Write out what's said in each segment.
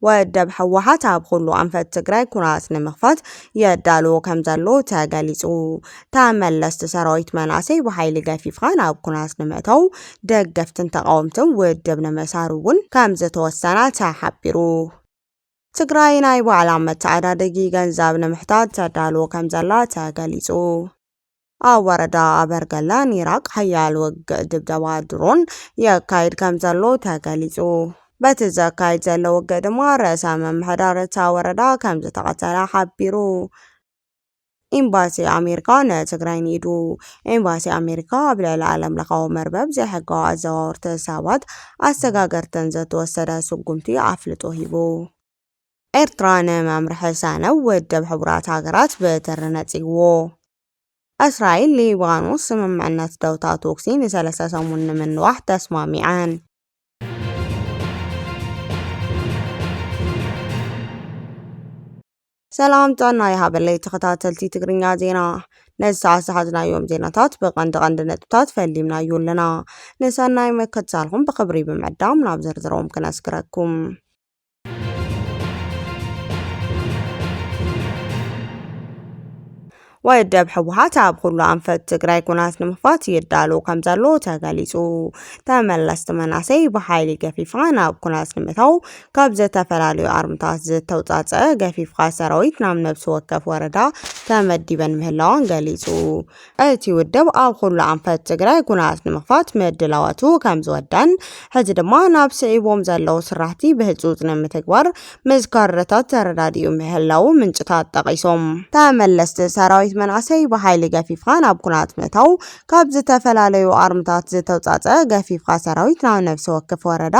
ወደብ ሕወሓት ኣብ ኩሉ ኣንፈት ትግራይ ኩናት ንምኽፋት የዳልዎ ከም ዘሎ ተገሊጹ። ተመለስቲ ሰራዊት መናእሰይ ብሓይሊ ገፊፍካ ናብ ኩናት ንምእታው ደገፍትን ተቃወምትን ውድብ ንምእሳር እውን ከም ዝተወሰነ ተሓቢሩ። ትግራይ ናይ ባዕላ መተዓዳደጊ ገንዘብ ንምሕታት ተዳልዎ ከም ዘላ ተገሊጹ። ኣብ ወረዳ ኣበርገለ ኒራቅ ሓያል ውግእ ድብደባ ድሮን የካይድ ከም ዘሎ ተገሊጹ። በቲ ዘካይድ ዘሎ ውግእ ድማ ርእሰ መምሕዳር እታ ወረዳ ከም ዝተቐተለ ሓቢሩ። ኤምባሲ ኣሜሪካ ንትግራይ ኒዱ። ኤምባሲ ኣሜሪካ ኣብ ልዕሊ ዓለም ለኻዊ መርበብ ዘይሕጋዊ ኣዘዋወርቲ ሰባት ኣሰጋገርትን ዝተወሰደ ስጉምቲ ኣፍልጦ ሂቡ። ኤርትራ ንመምርሒ ሰነድ ውድብ ሕቡራት ሃገራት ብትሪ ነፂግዎ። እስራኤል ሊባኖስ ስምምዕነት ደውታ ተኩሲ ን3 ሰሙን ንምንዋሕ ተስማሚዐን። ሰላም ጣና የሃበለይ ተኸታተልቲ ትግርኛ ዜና ነሰዓት ዝሓዝናዮም ዜናታት ብቐንዲ ነጥብታት ፈሊምናዮ ኣለና። ንሰናይ መከታተልኩም ብክብሪ ብምዕዳም ናብ ዝርዝሮም ክነስክረኩም። ወደብ ሕወሓት ኣብ ኩሉ ኣንፈት ትግራይ ኩናት ንምኽፋት ይዳሎ ከም ዘሎ ተገሊጹ። ተመለስቲ መናእሰይ ብሓይሊ ገፊፍካ ናብ ኩናት ንምእታው ካብ ዝተፈላለዩ ኣርምታት ዝተውፃፀአ ገፊፍካ ሰራዊት ናብ ነፍሲ ወከፍ ወረዳ ተመዲበን ምህላወን ገሊጹ። እቲ ውድብ ኣብ ኩሉ ኣንፈት ትግራይ ኩናት ንምኽፋት ምድላዋቱ ከም ዝወደን ሕዚ ድማ ናብ ስዒቦም ዘለው ስራሕቲ ብህፁፅ ንምትግባር ምዝካረታት ተረዳዲኡ ምህላው ምንጭታት ጠቂሶም። ተመለስቲ ሰራዊት መናእሰይ ብሓይሊ ገፊፍካ ናብ ኩናት ምእታው ካብ ዝተፈላለዩ ኣርምታት ዝተውፃፀአ ገፊፍካ ሰራዊት ናብ ነፍሲ ወከፍ ወረዳ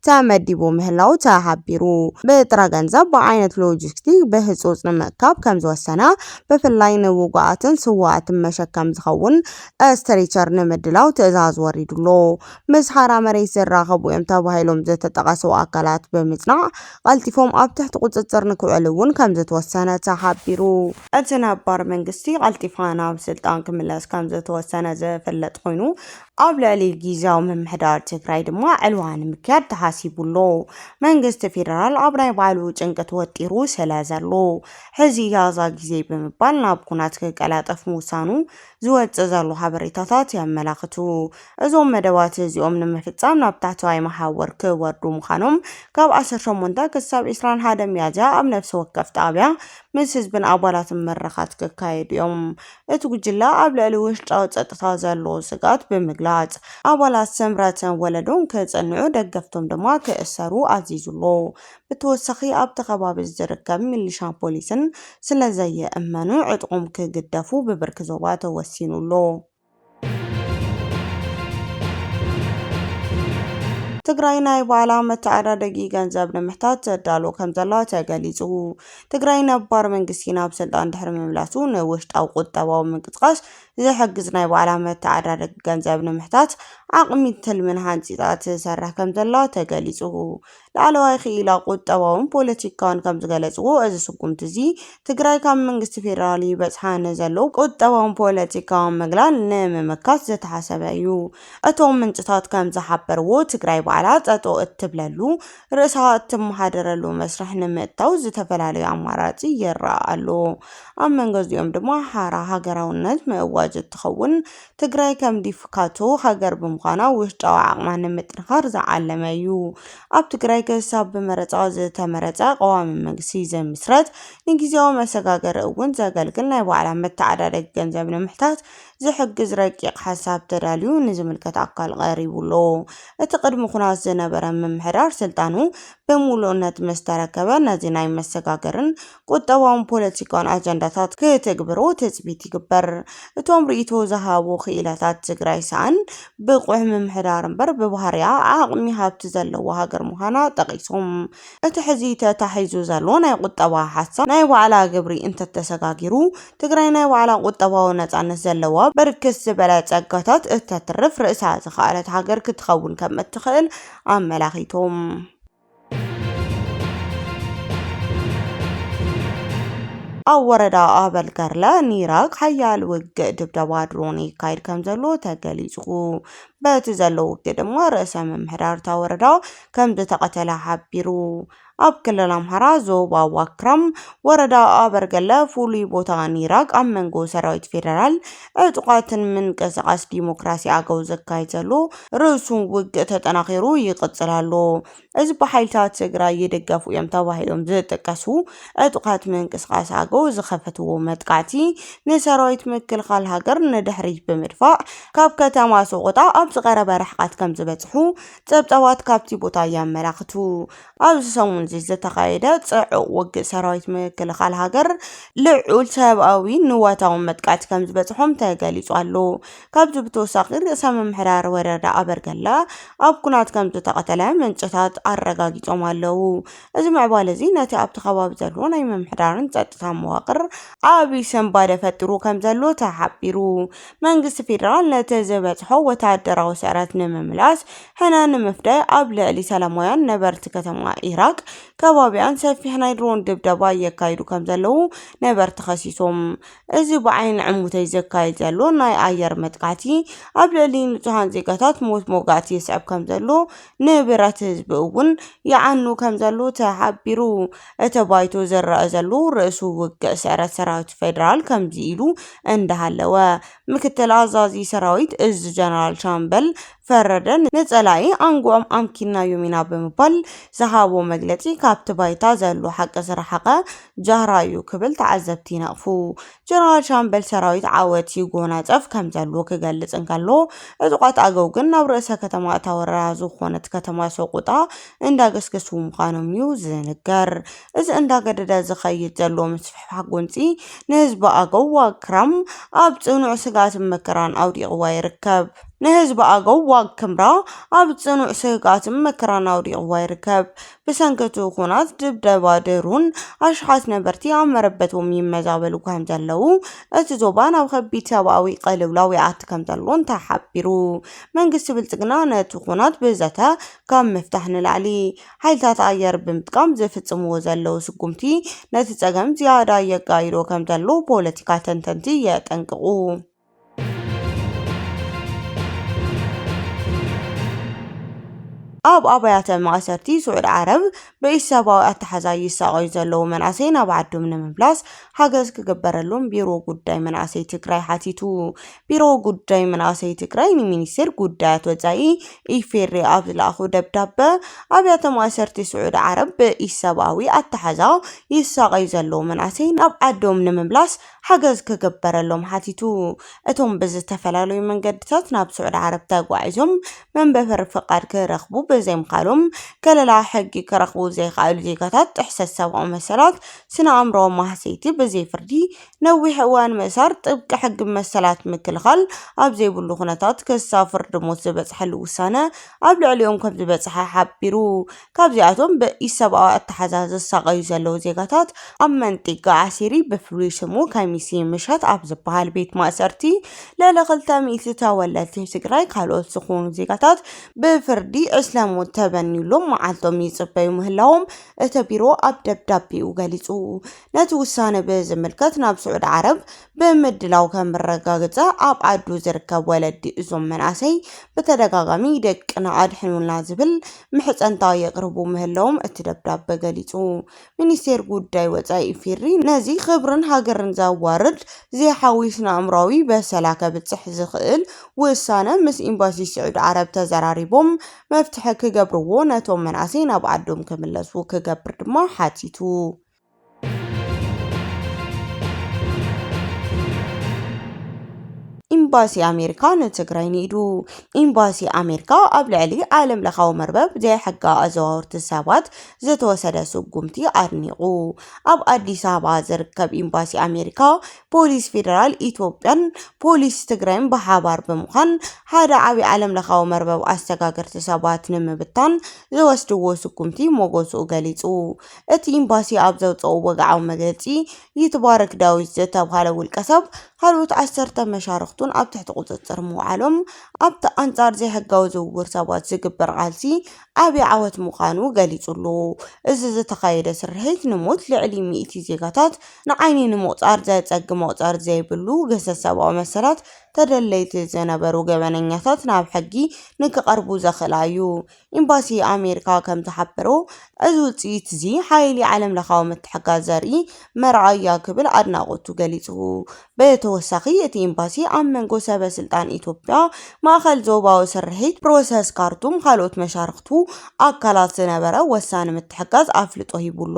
ተመዲቡ ምህላው ተሓቢሩ። ብጥረ ገንዘብ ብዓይነት ሎጂስቲክ ብህፁፅ ንምእካብ ከም ዝወሰነ ብፍላይ ንውጉኣትን ስዋኣትን መሸከም ዝኸውን ስትሬቸር ንምድላው ትእዛዝ ወሪዱሎ። ምስ ሓራ መሬት ዝራኸቡ እዮም ተባሂሎም ዝተጠቀሱ ኣካላት ብምጽናዕ ቀልጢፎም ኣብ ትሕቲ ቁፅፅር ንክውዕሉ እውን ከም ዝተወሰነ ተሓቢሩ። እቲ ነባር መንግስቲ ቀልጢፋ ናብ ስልጣን ክምለስ ከም ዝተወሰነ ዝፍለጥ ኮይኑ ኣብ ልዕሊ ጊዜያዊ ምምሕዳር ትግራይ ድማ ዕልዋ ንምክያድ ተሓሲቡሎ። መንግስቲ ፌደራል ኣብ ናይ ባዕሉ ጭንቀት ወጢሩ ስለ ዘሎ ሕዚ ያዛ ግዜ ብምባል ናብ ኩናት ክቀላጠፍ ምውሳኑ ዝወፅእ ዘሎ ሓበሬታታት የመላኽቱ። እዞም መደባት እዚኦም ንምፍጻም ናብ ታሕተዋይ መሓወር ክወርዱ ምዃኖም ካብ 18 ክሳብ 21 ሚያዝያ ኣብ ነፍሲ ወከፍ ጣብያ ምስ ህዝብን ኣባላትን መራኻት ክካየዱ እዮም። እቲ ጉጅለ ኣብ ልዕሊ ውሽጣዊ ፀጥታ ዘለዎ ስጋት ብምግላጽ ኣባላት ስምረትን ወለዶን ክጽንዑ ደገፍቶም ድማ ክእሰሩ ኣዚዙሎ። ብተወሳኺ ኣብቲ ከባቢ ዝርከብ ሚሊሻን ፖሊስን ስለዘየእመኑ ዕጥቆም ክግደፉ ብብርኪ ዞባ ተወሲኑሎ። ትግራይ ናይ ባዕላ መተዓዳደጊ ገንዘብ ንምሕታት ተዳሎ ከም ዘላ ተገሊጹ። ትግራይ ነባር መንግስቲ ናብ ስልጣን ድሕሪ ምምላሱ ንውሽጣዊ ቁጠባዊ ምንቅስቃስ ዝሕግዝ ናይ ባዕላ መተዓዳደጊ ገንዘብ ንምሕታት ዓቕሚ ትልምን ሃንፂጣ ትሰርሕ ከም ዘላ ተገሊጹ። ላዕለዋይ ክኢላ ቁጠባውን ፖለቲካውን ከም ዝገለጽዎ እዚ ስጉምቲ እዚ ትግራይ ካብ መንግስቲ ፌደራል ይበጽሓ ንዘለዉ ቁጠባውን ፖለቲካውን ምግላል ንምምካት ዝተሓሰበ እዩ። እቶም ምንጭታት ከም ዝሓበርዎ ትግራይ ባዕላ ፀጦ እትብለሉ ርእሳ እትመሓደረሉ መስርሕ ንምእታው ዝተፈላለዩ ኣማራፂ ይረአ ኣሎ። ኣብ መንጎ እዚኦም ድማ ሓራ ሃገራውነት ምእዋጅ እትኸውን ትግራይ ከም ዲፍካቶ ሃገር ብምዃና ውሽጣዊ ዓቕማ ንምጥንኻር ዝዓለመ እዩ። ኣብ ትግራይ ክሳብ ብመረፃ ዝተመረፀ ቀዋሚ መንግስቲ ዘምስረት ንጊዜያዊ መሰጋገሪ እውን ዘገልግል ናይ ባዕላ መተዓዳደጊ ገንዘብ ንምሕታት ዝሕግዝ ረቂቕ ሓሳብ ተዳልዩ ንዝምልከት ኣካል ቀሪቡሎ። እቲ ቅድሚ ኩናት ዝነበረ ምምሕዳር ስልጣኑ ብሙሉእነት ምስ ተረከበ ነዚ ናይ መሰጋገርን ቁጠባውን ፖለቲካውን ኣጀንዳታት ክትግብሮ ትፅቢት ይግበር። እቶም ርእይቶ ዝሃቡ ክኢላታት ትግራይ ሰኣን ብቁሕ ምምሕዳር እምበር ብባህርያ ዓቕሚ ሃብቲ ዘለዎ ሃገር ምዃና ጠቂሶም እቲ ሕዚ ተታሒዙ ዘሎ ናይ ቁጠባ ሓሳብ ናይ ባዕላ ግብሪ እንተተሰጋጊሩ ትግራይ ናይ ባዕላ ቁጠባዊ ነፃነት ዘለዋ ብርክስ ዝበለ ፀጋታት እተትርፍ ርእሳ ዝኸኣለት ሃገር ክትኸውን ከም እትኽእል ኣመላኺቶም። ኣብ ወረዳ ኣበልገርለ ኒራቅ ሓያል ውግእ ድብደባ ድሮን ይካይድ ከም ዘሎ ተገሊጹ። በቲ ዘሎ ውግእ ድማ ርእሰ መምሕዳር እታ ወረዳ ከም ዝተቐተለ ሓቢሩ። ኣብ ክልል ኣምሓራ ዞባ ዋክራም ወረዳ ኣበርገለ ፍሉይ ቦታ ኒራቅ ኣብ መንጎ ሰራዊት ፌደራል ዕጡቃትን ምንቅስቃስ ዲሞክራሲ ኣገው ዘካይድ ዘሎ ርእሱ ውግእ ተጠናኺሩ ይቅፅል ኣሎ። እዚ ብሓይልታት ትግራይ ይደገፉ እዮም ተባሂሎም ዝጥቀሱ ዕጡቃት ምንቅስቃስ ኣገው ዝኸፈትዎ መጥቃዕቲ ንሰራዊት ምክልኻል ሃገር ንድሕሪት ብምድፋዕ ካብ ከተማ ሰቆጣ ኣብ ዝቀረበ ርሕቀት ከም ዝበፅሑ ፀብፀባት ካብቲ ቦታ ያመላክቱ። ኣብዚ ሰሙን ዝተካየደ ፅዑቅ ውግእ ሰራዊት ምክልኻል ሃገር ልዑል ሰብኣዊ ንዋታዊ መጥቃዕቲ ከም ዝበፅሖም ተገሊጹ ኣሎ። ካብዚ ብተወሳኺ ርእሰ ምምሕዳር ወረዳ ኣበርገለ ኣብ ኩናት ከም ዝተቀተለ ምንጭታት ኣረጋጊጾም ኣለው። እዚ ምዕባለ እዚ ነቲ ኣብቲ ከባቢ ዘሎ ናይ ምምሕዳርን ጸጥታ መዋቅር ዓብይ ሰንባደ ፈጢሩ ከም ዘሎ ተሓቢሩ። መንግስቲ ፌደራል ነቲ ዝበፅሖ ወታደራዊ ስዕረት ንምምላስ ሕና ንምፍዳይ ኣብ ልዕሊ ሰላማውያን ነበርቲ ከተማ ኢራቅ ከባቢያን ሰፊሕ ናይ ድሮን ድብደባ የካይዱ ከም ዘለው ነበርቲ ከሲሶም። እዚ ብዓይኒ ዕሙተይ ዘካይድ ዘሎ ናይ ኣየር መጥቃዕቲ ኣብ ልዕሊ ንጹሃን ዜጋታት ሞት መውጋዕቲ ይስዕብ ከም ዘሎ ንብረት ህዝቢ እውን ይዓኑ ከም ዘሎ ተሓቢሩ። እቲ ባይቶ ዝረአ ዘሎ ርእሱ ውግእ ስዕረት ሰራዊት ፌደራል ከምዚ ኢሉ እንዳሃለወ ምክትል አዛዚ ሰራዊት እዚ ጀነራል ሻምበል ፈረደን ንጸላኢ አንጓም አምኪና ዮሚና በመባል ዝሃቦ መግለጺ ካብቲ ባይታ ዘሎ ሓቂ ዝረሓቐ ጃህራዩ ክብል ተዓዘብቲ ይነቕፉ። ጀነራል ሻምበል ሰራዊት ዓወት ይጎናፀፍ ከም ዘሎ ክገልጽ እንከሎ ዕጡቃት ኣገው ግን ናብ ርእሰ ከተማ እታ ወረዳ ዝኾነት ከተማ ሰቆጣ እንዳገስገሱ ምዃኖም እዩ ዝንገር። እዚ እንዳገደደ ዝኸይድ ዘሎ ምስፍሕፋሕ ጎንፂ ንህዝቢ ኣገው ዋክራም ኣብ ጽኑዕ ስጋትን መከራን ኣውዲቕዋ ይርከብ። ንህዝቢ ኣገው ዋክምራ ኣብ ጽኑዕ ስጋትን መከራን ኣውዲቕዋ ይርከብ። ብሰንከቱ ኩናት ድብደባ ድሩን ኣሽሓት ነበርቲ ኣብ መረበቶም ይመዛበሉ ከም ዘለው እቲ ዞባ ናብ ከቢድ ሰብኣዊ ቅልውላው ይኣቲ ከም ዘሎን ተሓቢሩ። መንግስቲ ብልጽግና ነቲ ኩናት ብዘተ ካብ ምፍታሕ ንላዕሊ ሓይልታት ኣየር ብምጥቃም ዝፍጽምዎ ዘለው ስጉምቲ ነቲ ጸገም ዝያዳ የጋይዶ ከም ዘሎ ፖለቲካ ተንተንቲ የጠንቅቁ። ኣብ ኣብያተ ማእሰርቲ ስዑድ ዓረብ ብኢሰባዊ ኣተሓዛ ይሳቀዩ ዘለው መናእሰይ ናብ ዓዶም ንምምላስ ሓገዝ ክግበረሎም ቢሮ ጉዳይ መናእሰይ ትግራይ ሓቲቱ። ቢሮ ጉዳይ መናእሰይ ትግራይ ንሚኒስቴር ጉዳያት ወጻኢ ኢፌሪ ኣብ ዝለኣኹ ደብዳቤ ኣብያተ ማእሰርቲ ስዑድ ዓረብ ብኢሰባዊ ኣተሓዛ ይሳቀዩ ዘለው መናእሰይ ናብ ዓዶም ንምምላስ ሓገዝ ክግበረሎም ሓቲቱ። እቶም ብዝተፈላለዩ መንገድታት ናብ ስዑድ ዓረብ ተጓዒዞም መንበሪ ፍቃድ ክረኽቡ በዘይምኻሎም ከለላ ሕጊ ክረኽቡ ዘይኽኣሉ ዜጋታት ጥሕሰት ሰብኣዊ መሰላት ስነ ኣእምሮዊ ማህሰይቲ ብዘይፍርዲ ነዊሕ እዋን ምእሳር ጥብቂ ሕጊ መሰላት ምክልኻል ኣብ ዘይብሉ ኩነታት ክሳብ ፍርዲ ሞት ዝበፅሐሉ ውሳነ ኣብ ልዕሊኦም ከም ዝበፅሐ ሓቢሩ። ካብዚኣቶም ብኢሰብኣዊ ኣተሓዛ ዝሳቀዩ ዘለው ዜጋታት ኣብ መንጢጋ ዓሲሪ ብፍሉይ ስሙ ከሚሲ ምሸት ኣብ ዝበሃል ቤት ማእሰርቲ ልዕሊ 200 ተወለድቲ ትግራይ ካልኦት ዝኾኑ ዜጋታት ብፍርዲ እስላሞት ተበኒሎም መዓልቶም ይጽበዩ ምህላዎም እቲ ቢሮ ኣብ ደብዳቤኡ ገሊጹ። ነቲ ውሳነ ብዝምልከት ናብ ስዑድ ዓረብ ብምድላው ከምረጋገጸ ኣብ ዓዱ ዝርከብ ወለዲ እዞም መናእሰይ ብተደጋጋሚ ደቅና ኣድሕኑልና ዝብል ምሕፀንታ የቅርቡ ምህላዎም እቲ ደብዳቤ ገሊጹ። ሚኒስቴር ጉዳይ ወጻኢ ኢፌሪ ነዚ ክብርን ሃገርን ዘዋርድ ዘይሓዊስና ኣእምሮዊ በሰላ ከብፅሕ ዝኽእል ውሳነ ምስ ኤምባሲ ስዑድ ዓረብ ተዘራሪቦም መፍትሒ ክገብርዎ ነቶም መናእሰይ ናብ ዓዶም ክምለሱ ክገብር ድማ ሓቲቱ። ኤምባሲ ኣሜሪካ ንትግራይ ኒዱ። ኤምባሲ ኣሜሪካ ኣብ ልዕሊ ዓለም ለኻዊ መርበብ ዘይሕጋ ኣዘዋውርቲ ሰባት ዝተወሰደ ስጉምቲ ኣድኒቑ። ኣብ ኣዲስ ኣበባ ዝርከብ ኤምባሲ ኣሜሪካ ፖሊስ ፌደራል ኢትዮጵያን ፖሊስ ትግራይን ብሓባር ብምዃን ሓደ ዓብይ ዓለም ለኻዊ መርበብ ኣስተጋገርቲ ሰባት ንምብታን ዝወስድዎ ስጉምቲ ሞገሱ ገሊጹ። እቲ ኤምባሲ ኣብ ዘውፅኦ ወግዓዊ መግለጺ ይትባረክ ዳዊት ዝተባሃለ ውልቀ ሰብ ካልኦት 10 መሻርክቱን ኣብ ትሕቲ ቁፅጥር ምውዓሎም ኣብቲ ኣንጻር ዘይሕጋዊ ዝውውር ሰባት ዝግበር ቃልሲ ዓብይ ዓወት ምዃኑ ገሊጹሉ እዚ ዝተኻየደ ስርሒት ንሞት ልዕሊ 100 ዜጋታት ንዓይኒ ንምቁፃር ዘፀግም መቁፀር ዘይብሉ ገሰት ሰብኣዊ መሰላት ተደለይቲ ዝነበሩ ገበነኛታት ናብ ሕጊ ንክቐርቡ ዘኽእላ እዩ። ኤምባሲ ኣሜሪካ ከም ዝሓበሮ እዚ ውፅኢት እዚ ሓይሊ ዓለም ለኻዊ ምትሕግጋዝ ዘርኢ መርኣያ ክብል ኣድናቆቱ ገሊጹ። ብተወሳኺ እቲ ኤምባሲ ኣብ መንጎ ሰበስልጣን ኢትዮጵያ ማእኸል ዞባዊ ስርሒት ፕሮሰስ ካርቱም ካልኦት መሻርክቱ ኣካላት ዝነበረ ወሳኒ ምትሕግጋዝ ኣፍልጦ ሂቡሎ።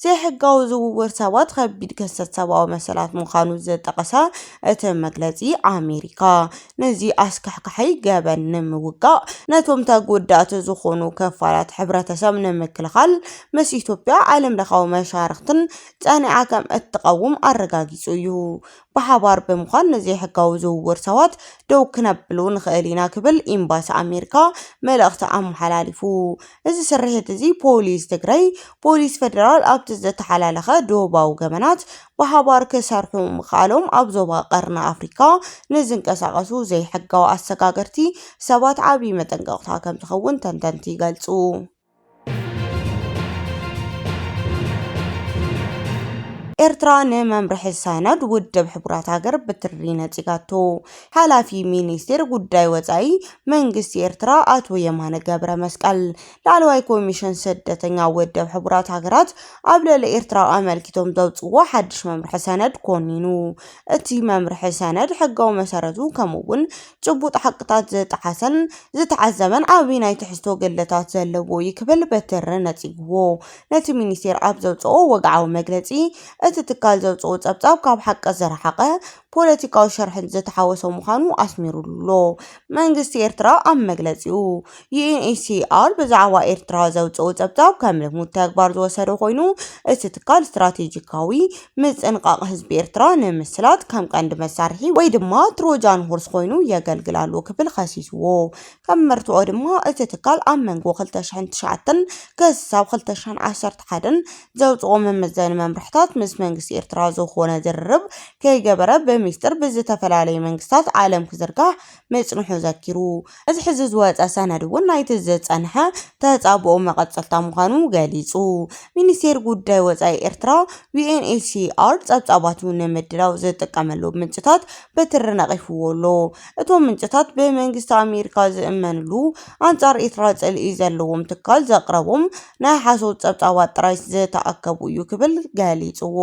ዘይሕጋዊ ዝውውር ሰባት ከቢድ ገሰት ሰብኣዊ መሰላት ምዃኑ ዘጠቐሰ እቲ መግለጺ ኣሜሪካ ነዚ ኣስካሕካሐይ ገበን ንምውጋእ ነቶም ተጎዳእቲ ዝኾኑ ክፋላት ሕብረተሰብ ንምክልኻል ምስ ኢትዮጵያ ዓለም ለኻዊ መሻርክትን ጸኒዓ ከም እትቀውም ኣረጋጊጹ እዩ። ብሓባር ብምዃን ንዘይሕጋዊ ዝውውር ሰባት ደው ክነብሉ ንኽእል ኢና ክብል ኤምባሲ ኣሜሪካ መልእኽቲ ኣመሓላሊፉ። እዚ ስርሒት እዚ ፖሊስ ትግራይ ፖሊስ ፌደራል ኣብቲ ዝተሓላለኸ ዶባዊ ገበናት ብሓባር ክሰርሑ ምኽኣሎም ኣብ ዞባ ቀርኒ ኣፍሪካ ንዝንቀሳቐሱ ዘይሕጋዊ ኣሰጋገርቲ ሰባት ዓብዪ መጠንቀቕታ ከም ዝኸውን ተንተንቲ ይገልጹ። ኤርትራ ንመምርሒ ሰነድ ውድብ ሕቡራት ሃገር ብትሪ ነፂጋቶ። ሓላፊ ሚኒስቴር ጉዳይ ወፃኢ መንግስቲ ኤርትራ ኣቶ የማነ ገብረ መስቀል ላዕለዋይ ኮሚሽን ስደተኛ ውድብ ሕቡራት ሃገራት ኣብ ልዕሊ ኤርትራ ኣመልኪቶም ዘውፅዎ ሓድሽ መምርሒ ሰነድ ኮኒኑ እቲ መምርሒ ሰነድ ሕጋዊ መሰረቱ ከምኡውን ጭቡጥ ሓቅታት ዝጠሓሰን ዝተዓዘበን ዓብዪ ናይ ትሕዝቶ ግልታት ዘለዎ ይክብል በትሪ ነፂግዎ። ነቲ ሚኒስቴር ኣብ ዘውፅኦ ወግዓዊ መግለፂ እቲ ትካል ዘውፅኦ ጸብጻብ ካብ ሓቂ ዝረሓቐ ፖለቲካዊ ሸርሕን ዝተሓወሰ ምዃኑ ኣስሚሩሎ። መንግስቲ ኤርትራ ኣብ መግለፂኡ ዩኤንኤችሲአር ብዛዕባ ኤርትራ ዘውፅኦ ጸብጻብ ከም ልሙድ ተግባር ዝወሰደ ኮይኑ እቲ ትካል ስትራቴጂካዊ ምፅንቃቕ ህዝቢ ኤርትራ ንምስላት ከም ቀንዲ መሳርሒ ወይ ድማ ትሮጃን ሆርስ ኮይኑ የገልግላሉ ክብል ከሲስዎ። ከም መርትዖ ድማ እቲ ትካል ኣብ መንጎ 2009 ክሳብ 2011 ዘውፅኦ መመዘኒ መምርሕታት ምስ መንግስቲ ኤርትራ ዝኾነ ዝርርብ ከይገበረ በሚስጥር ብዝተፈላለዩ መንግስታት ዓለም ክዝርጋሕ መፅንሑ ዘኪሩ። እዚ ሕዚ ዝወፀ ሰነድ እውን ናይቲ ዝፀንሐ ተፃብኦ መቐፀልታ ምዃኑ ገሊጹ። ሚኒስቴር ጉዳይ ወፃኢ ኤርትራ ዩኤንኤችሲአር ጸብጻባቱ ንምድላው ዝጥቀመሉ ምንጭታት በትሪ ነቒፍዎሎ። እቶም ምንጭታት ብመንግስቲ ኣሜሪካ ዝእመንሉ ኣንጻር ኤርትራ ጽልኢ ዘለዎም ትካል ዘቕረቦም ናይ ሓሶት ጸብጻባት ጥራይ ዝተኣከቡ እዩ ክብል ገሊጽዎ።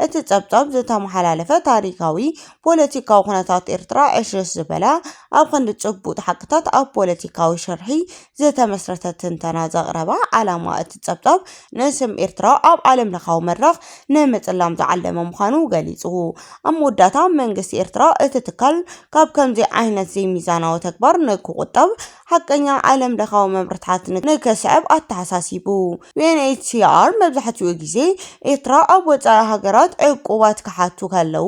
እቲ ጸብጻብ ዝተመሓላለፈ ታሪካዊ ፖለቲካዊ ኩነታት ኤርትራ ዕሽሽ ዝበለ ኣብ ክንዲ ጭቡጥ ሓቅታት ኣብ ፖለቲካዊ ሸርሒ ዝተመስረተ ትንተና ዘቕረበ ዓላማ እቲ ጸብጻብ ንስም ኤርትራ ኣብ ዓለም ለኻዊ መድረኽ ንምፅላም ዝዓለመ ምዃኑ ገሊጹ። ኣብ መወዳእታ መንግስቲ ኤርትራ እቲ ትካል ካብ ከምዚ ዓይነት ዘይሚዛናዊ ተግባር ንክቁጠብ ሓቀኛ ዓለም ለኻዊ መምርሕታት ንከስዕብ ኣተሓሳሲቡ። ዩኤንኤችሲአር መብዛሕትኡ ግዜ ኤርትራ ኣብ ወፃኢ ሃገራት ዕቁባት ክሓቱ ከለው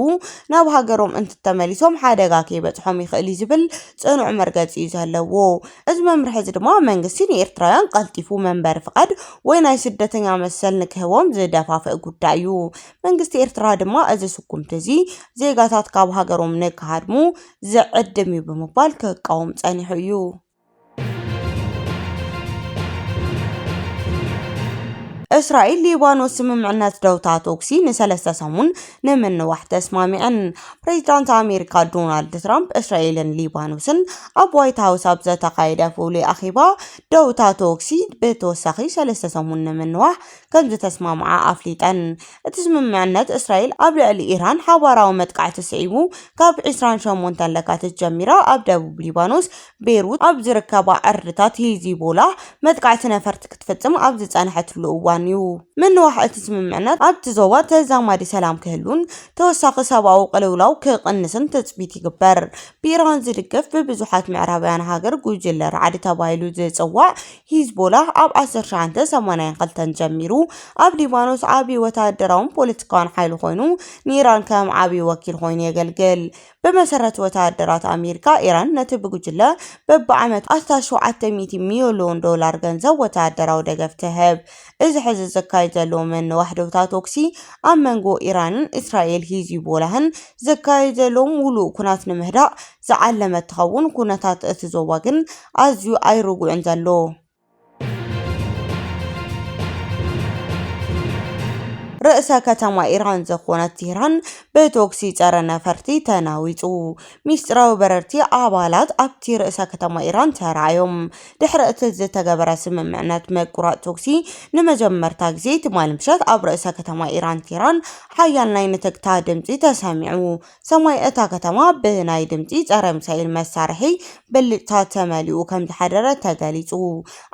ናብ ሃገሮም እንትተመሊሶም ሓደጋ ከይበፅሖም ይኽእል ዝብል ጽኑዕ መርገፂ እዩ ዘለዎ። እዚ መምርሒ እዚ ድማ መንግስቲ ንኤርትራውያን ቀልጢፉ መንበሪ ፍቃድ ወይ ናይ ስደተኛ መሰል ንክህቦም ዝደፋፍእ ጉዳይ እዩ። መንግስቲ ኤርትራ ድማ እዚ ስጉምቲ እዚ ዜጋታት ካብ ሃገሮም ንክሃድሙ ዝዕድም እዩ ብምባል ክቃወም ጸኒሑ እዩ። እስራኤል ሊባኖስ ስምምዕነት ደውታ ቶክሲ ንሰለስተ ሰሙን ንምንዋሕ ተስማሚዐን። ፕሬዚዳንት ኣሜሪካ ዶናልድ ትራምፕ እስራኤልን ሊባኖስን ኣብ ዋይት ሃውስ ኣብ ዝተኻየደ ፍሉይ ኣኼባ ደውታ ቶክሲ ብተወሳኺ ሰለስተ ሰሙን ንምንዋሕ ከም ዝተስማምዓ ኣፍሊጠን። እቲ ስምምዕነት እስራኤል ኣብ ልዕሊ ኢራን ሓባራዊ መጥቃዕቲ ስዒቡ ካብ 28 ለካቲት ጀሚራ ኣብ ደቡብ ሊባኖስ ቤይሩት ኣብ ዝርከባ ዕርድታት ሂዝቦላ መጥቃዕቲ ነፈርቲ ክትፍጽም ኣብ ዝጸንሐትሉ እዋን እዩ። ምንዋሕ እቲ ስምምዕነት ኣብቲ ዞባ ተዛማዲ ሰላም ክህሉን ተወሳኺ ሰብኣዊ ቅልውላው ክቕንስን ትጽቢት ይግበር። ብኢራን ዝድገፍ ብብዙሓት ምዕራባውያን ሃገር ጉጅለ ራዕዲ ተባሂሉ ዝጽዋዕ ሂዝቦላ ኣብ 1982 ጀሚሩ ኣብ ሊባኖስ ዓብዪ ወተሃደራውን ፖለቲካውን ሓይሊ ኮይኑ ንኢራን ከም ዓብዪ ወኪል ኮይኑ የገልግል። ብመሰረት ወተሃደራት ኣሜሪካ ኢራን ነቲ ብጉጅለ በብዓመቱ 700 ሚልዮን ዶላር ገንዘብ ወተሃደራዊ ደገፍ ትህብ። እዚ ሕዚ ዝካየድ ዘሎ ምንዋሕ ደውታ ቶክሲ ኣብ መንጎ ኢራንን እስራኤል ሂዝቦላህን ዝካየድ ዘሎ ሙሉእ ኩናት ንምህዳእ ዝዓለመ ትኸውን ኩነታት እቲ ዞባ ግን ኣዝዩ ኣይርጉዕን ዘሎ። ርእሰ ከተማ ኢራን ዝኾነት ቴህራን ብቶክሲ ፀረ ነፈርቲ ተናዊፁ ሚስጥራዊ በረርቲ ኣባላት ኣብቲ ርእሰ ከተማ ኢራን ተራእዮም ድሕሪ እቲ ዝተገበረ ስምምዕነት መቁራፅ ቶክሲ ንመጀመርታ ግዜ ትማል ምሸት ኣብ ርእሰ ከተማ ኢራን ቴህራን ሓያል ናይ ንትግታ ድምፂ ተሰሚዑ ሰማይ እታ ከተማ ብናይ ድምፂ ፀረ ሚሳኤል መሳርሒ ብልጭታት ተመሊኡ ከም ዝሓደረ ተገሊጹ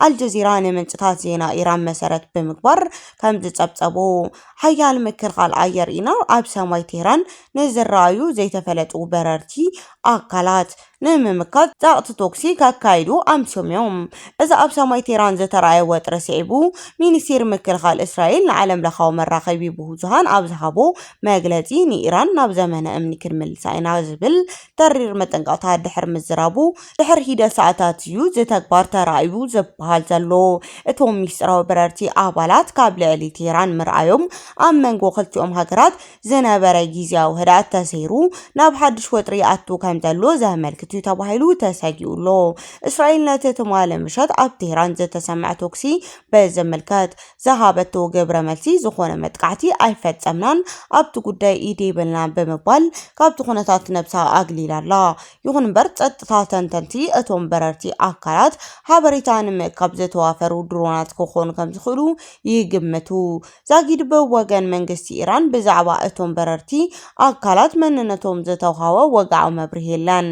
አልጀዚራ ንምንጭታት ዜና ኢራን መሰረት ብምግባር ከም ዝጸብጸቦ ሓያል ምክልኻል ኣየር ኢና ኣብ ሰማይ ቴህራን ንዝረኣዩ ዘይተፈለጡ በረርቲ ኣካላት ንምምካት ዛቕቲ ቶክሲ ካካይዱ ኣምስዮምዮም እዚ ኣብ ሰማይ ቴህራን ዝተረኣየ ወጥሪ ስዒቡ ሚኒስቴር ምክልኻል እስራኤል ንዓለም ለኻዊ መራኸቢ ብዙሃን ኣብ ዝሃቦ መግለጺ ንኢራን ናብ ዘመነ እምኒ ክንምልሳ ኢና ዝብል ተሪር መጠንቀቕታ ድሕር ምዝራቡ ድሕር ሂደት ሰዓታት እዩ ዝተግባር ተራእዩ ዝበሃል ዘሎ እቶም ሚስጥራዊ በረርቲ ኣባላት ካብ ልዕሊ ቴህራን ምርኣዮም ኣብ መንጎ ክልቲኦም ሃገራት ዝነበረ ጊዜያዊ ህድኣት ተሰይሩ ናብ ሓድሽ ወጥሪ ኣቱ ከም ዘሎ ዘመልክት እዩ ተባሂሉ ተሰጊኡሎ እስራኤል ነቲ ትማል ምሸት ኣብ ቴህራን ዝተሰምዐ ቶክሲ በዘመልከት ዝሃበቶ ግብረ መልሲ ዝኾነ መጥቃዕቲ ኣይፈጸምናን ኣብቲ ጉዳይ ኢድ የብልናን ብምባል ካብቲ ኩነታት ነብሳ ኣግሊላላ ይኹን እምበር ጸጥታ ተንተንቲ እቶም በረርቲ ኣካላት ሓበሬታ ንምእካብ ዝተዋፈሩ ድሮናት ክኾኑ ከም ዝኽእሉ ይግምቱ ዛጊድ ብወገን መንግስቲ ኢራን ብዛዕባ እቶም በረርቲ ኣካላት መንነቶም ዝተውሃበ ወግዓዊ መብርሂ የለን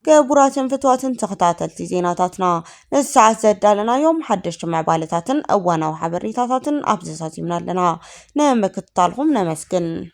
كبراتن فتواتن تختاتلتي زيناتاتنا نساعة زدالنا حدشت مع بالتاتن أوانا وحبريتاتن أبزساتي من لنا نمك تطالهم نمسكن